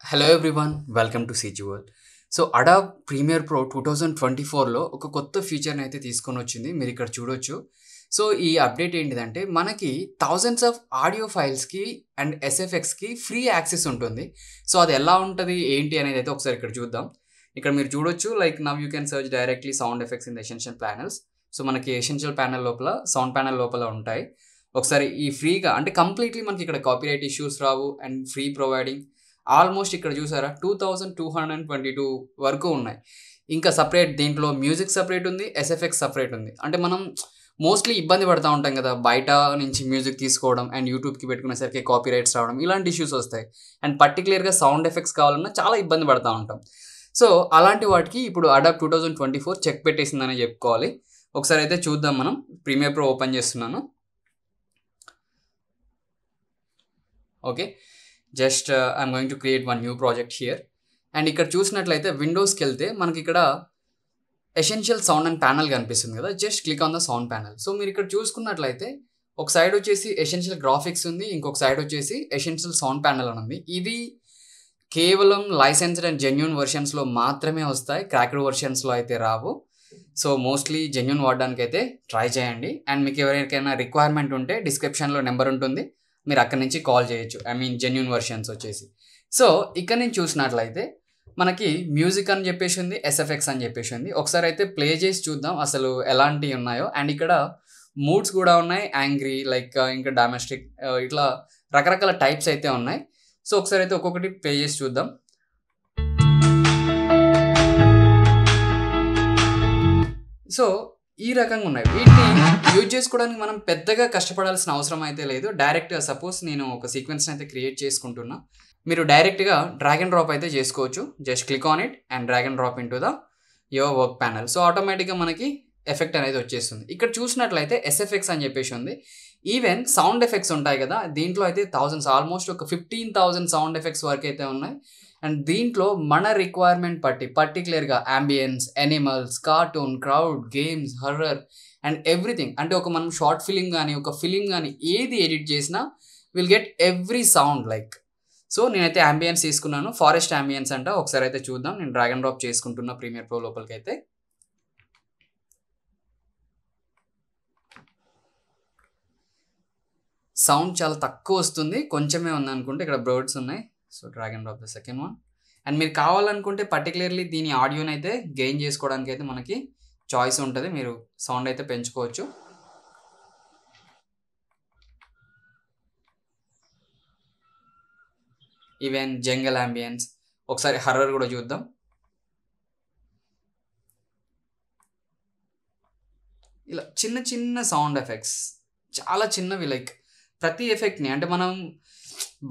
Hello everyone welcome to CG world. So Adobe Premiere Pro 2024లో ఒక కొత్త ఫీచర్ని అయితే తీసుకొని వచ్చింది. మీరు ఇక్కడ చూడొచ్చు. సో ఈ అప్డేట్ ఏంటిదంటే మనకి థౌజండ్స్ ఆఫ్ ఆడియో ఫైల్స్కి అండ్ ఎస్ఎఫ్ఎక్స్కి ఫ్రీ యాక్సెస్ ఉంటుంది. సో అది ఎలా ఉంటుంది ఏంటి అనేది అయితే ఒకసారి ఇక్కడ చూద్దాం. ఇక్కడ మీరు చూడొచ్చు, like now you can search directly sound effects in the essential panels. So మనకి ఎసెన్షియల్ ప్యానల్ లోపల సౌండ్ ప్యానల్ లోపల ఉంటాయి. ఒకసారి ఈ ఫ్రీగా అంటే కంప్లీట్లీ మనకి ఇక్కడ copyright issues Rao and free providing. Almost ఇక్కడ చూసారా 2222 వరకు ఉన్నాయి. ఇంకా సపరేట్ దీంట్లో మ్యూజిక్ సపరేట్ ఉంది, ఎస్ఎఫ్ఎక్స్ సపరేట్ ఉంది. అంటే మనం మోస్ట్లీ ఇబ్బంది పడుతూ ఉంటాం కదా, బయట నుంచి మ్యూజిక్ తీసుకోవడం అండ్ యూట్యూబ్కి పెట్టుకునేసరికి కాపీ రైట్స్ రావడం, ఇలాంటి ఇష్యూస్ వస్తాయి. అండ్ పర్టికులర్గా సౌండ్ ఎఫెక్ట్స్ కావాలన్నా చాలా ఇబ్బంది పడుతూ ఉంటాం. సో అలాంటి వాటికి ఇప్పుడు అడాబ్ 2024 చెక్ పెట్టేసిందని చెప్పుకోవాలి. ఒకసారి అయితే చూద్దాం. మనం ప్రీమియర్ ప్రో ఓపెన్ చేస్తున్నాను. Okay, just I'm going to create one new project here. And ఇక్కడ చూసినట్లయితే విండోస్కి వెళ్తే మనకి ఇక్కడ ఎసెన్షియల్ సౌండ్ అండ్ ప్యానల్ కనిపిస్తుంది కదా, just click on the sound panel. So మీరు ఇక్కడ చూసుకున్నట్లయితే ఒక సైడ్ వచ్చేసి ఎసెన్షియల్ గ్రాఫిక్స్ ఉంది, ఇంకొక సైడ్ వచ్చేసి ఎసెన్షియల్ సౌండ్ ప్యానల్ అని ఉంది. ఇది కేవలం లైసెన్స్డ్ అండ్ జెన్యూన్ వర్షన్స్లో మాత్రమే వస్తాయి, క్రాక్డ్ వర్షన్స్లో అయితే రావు. సో మోస్ట్లీ జెన్యూన్ వాడడానికి అయితే ట్రై చేయండి. అండ్ మీకు ఎవరికైనా రిక్వైర్మెంట్ ఉంటే డిస్క్రిప్షన్లో నెంబర్ ఉంటుంది, మీరు అక్కడి నుంచి కాల్ చేయొచ్చు. ఐ మీన్ జెన్యూన్ వర్షన్స్ వచ్చేసి. సో ఇక్కడ నుంచి చూసినట్లయితే మనకి మ్యూజిక్ అని చెప్పేసి ఉంది, ఎస్ఎఫ్ఎక్స్ అని చెప్పేసి ఉంది. ఒకసారి అయితే ప్లే చేసి చూద్దాం అసలు ఎలాంటివి ఉన్నాయో. అండ్ ఇక్కడ మూడ్స్ కూడా ఉన్నాయి, యాంగ్రీ, లైక్ ఇంకా డామెస్టిక్, ఇట్లా రకరకాల టైప్స్ అయితే ఉన్నాయి. సో ఒకసారి అయితే ఒక్కొక్కటి ప్లే చేసి చూద్దాం. సో ఈ రకంగా ఉన్నాయి. వీటిని యూజ్ చేసుకోవడానికి మనం పెద్దగా కష్టపడాల్సిన అవసరం అయితే లేదు. డైరెక్ట్గా సపోజ్ నేను ఒక సీక్వెన్స్ని అయితే క్రియేట్ చేసుకుంటున్నా, మీరు డైరెక్ట్గా డ్రాగ్ అండ్ డ్రాప్ అయితే చేసుకోవచ్చు. Just click on it and drag and drop in to the your work panel. So ఆటోమేటిక్గా మనకి ఎఫెక్ట్ అనేది వచ్చేస్తుంది. ఇక్కడ చూసినట్లయితే ఎస్ఎఫ్ఎక్స్ అని చెప్పేసి ఉంది. ఈవెన్ సౌండ్ ఎఫెక్ట్స్ ఉంటాయి కదా, దీంట్లో అయితే థౌజండ్స్, ఆల్మోస్ట్ ఒక 15,000 సౌండ్ ఎఫెక్ట్స్ వరకు అయితే ఉన్నాయి. అండ్ దీంట్లో మన రిక్వైర్మెంట్ పర్టికులర్గా ambience, animals, cartoon, crowd, games, horror and everything. అంటే ఒక మనం షార్ట్ ఫిలిం కానీ ఒక ఫిలిం కానీ ఏది ఎడిట్ చేసినా will get every sound like. So నేనైతే అంబియన్స్ తీసుకున్నాను, ఫారెస్ట్ అంబియన్స్ అంట. ఒకసారి అయితే చూద్దాం. నేను డ్రాగ్ అండ్ డ్రాప్ చేసుకుంటున్నా ప్రీమియర్ ప్రో లోపలికి అయితే. సౌండ్ చాలా తక్కువ వస్తుంది, కొంచెమే ఉంది అనుకుంటే. ఇక్కడ బర్డ్స్ ఉన్నాయి. So drag and drop the second one. And మీరు కావాలనుకుంటే పర్టికులర్లీ దీని ఆడియోని అయితే గెయిన్ చేసుకోవడానికి అయితే మనకి చాయిస్ ఉంటుంది, మీరు సౌండ్ అయితే పెంచుకోవచ్చు. ఈవెన్ జంగల్ అంబియన్స్. ఒకసారి హర్రర్ కూడా చూద్దాం. ఇలా చిన్న చిన్న సౌండ్ ఎఫెక్ట్స్, చాలా చిన్నవి. లైక్ ప్రతి ఎఫెక్ట్ని అంటే మనం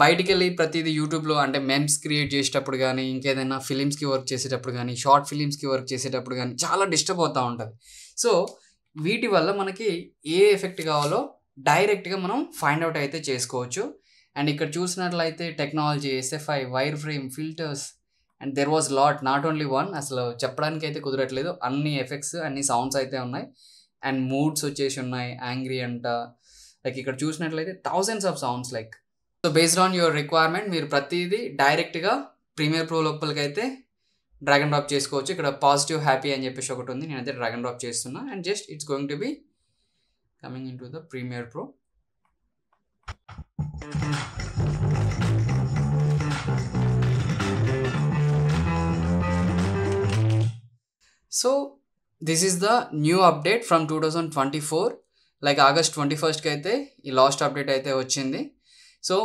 బయటికి వెళ్ళి ప్రతిదీ యూట్యూబ్లో అంటే మెమ్స్ క్రియేట్ చేసేటప్పుడు కానీ, ఇంకేదైనా ఫిలిమ్స్కి వర్క్ చేసేటప్పుడు కానీ, షార్ట్ ఫిలిమ్స్కి వర్క్ చేసేటప్పుడు కానీ చాలా డిస్టర్బ్ అవుతూ ఉంటుంది. సో వీటి వల్ల మనకి ఏ ఎఫెక్ట్ కావాలో డైరెక్ట్గా మనం ఫైండ్ అవుట్ అయితే చేసుకోవచ్చు. అండ్ ఇక్కడ చూసినట్లయితే technology, SFI, wire frame, filters and there was lot, not only one. అసలు చెప్పడానికి అయితే కుదరట్లేదు, అన్ని ఎఫెక్ట్స్, అన్ని సౌండ్స్ అయితే ఉన్నాయి. అండ్ మూడ్స్ వచ్చేసి ఉన్నాయి, యాంగ్రీ అంట. లైక్ ఇక్కడ చూసినట్లయితే thousands of sounds like. So based on your requirement మీరు ప్రతిదీ డైరెక్ట్గా ప్రీమియర్ ప్రో లోపలికి అయితే డ్రాగ్ అండ్ డ్రాప్ చేసుకోవచ్చు. ఇక్కడ పాజిటివ్ హ్యాపీ అని చెప్పేసి ఒకటి ఉంది, నేనైతే డ్రాగ్ అండ్ డ్రాప్ చేస్తున్నా. And just it's going to be coming in to the premier pro. So this is the new update from 2024. Like August 21st అయితే ఈ లాస్ట్ అప్డేట్ అయితే వచ్చింది. సో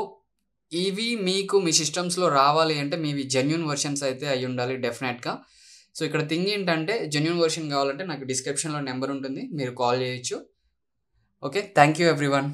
ఇవి మీకు మీ సిస్టమ్స్లో రావాలి అంటే మీవి జెన్యూన్ వర్షన్స్ అయితే అయి ఉండాలి డెఫినెట్గా. సో ఇక్కడ థింగ్ ఏంటంటే జెన్యూన్ వర్షన్ కావాలంటే నాకు డిస్క్రిప్షన్లో నెంబర్ ఉంటుంది, మీరు కాల్ చేయొచ్చు. Okay, thank you everyone.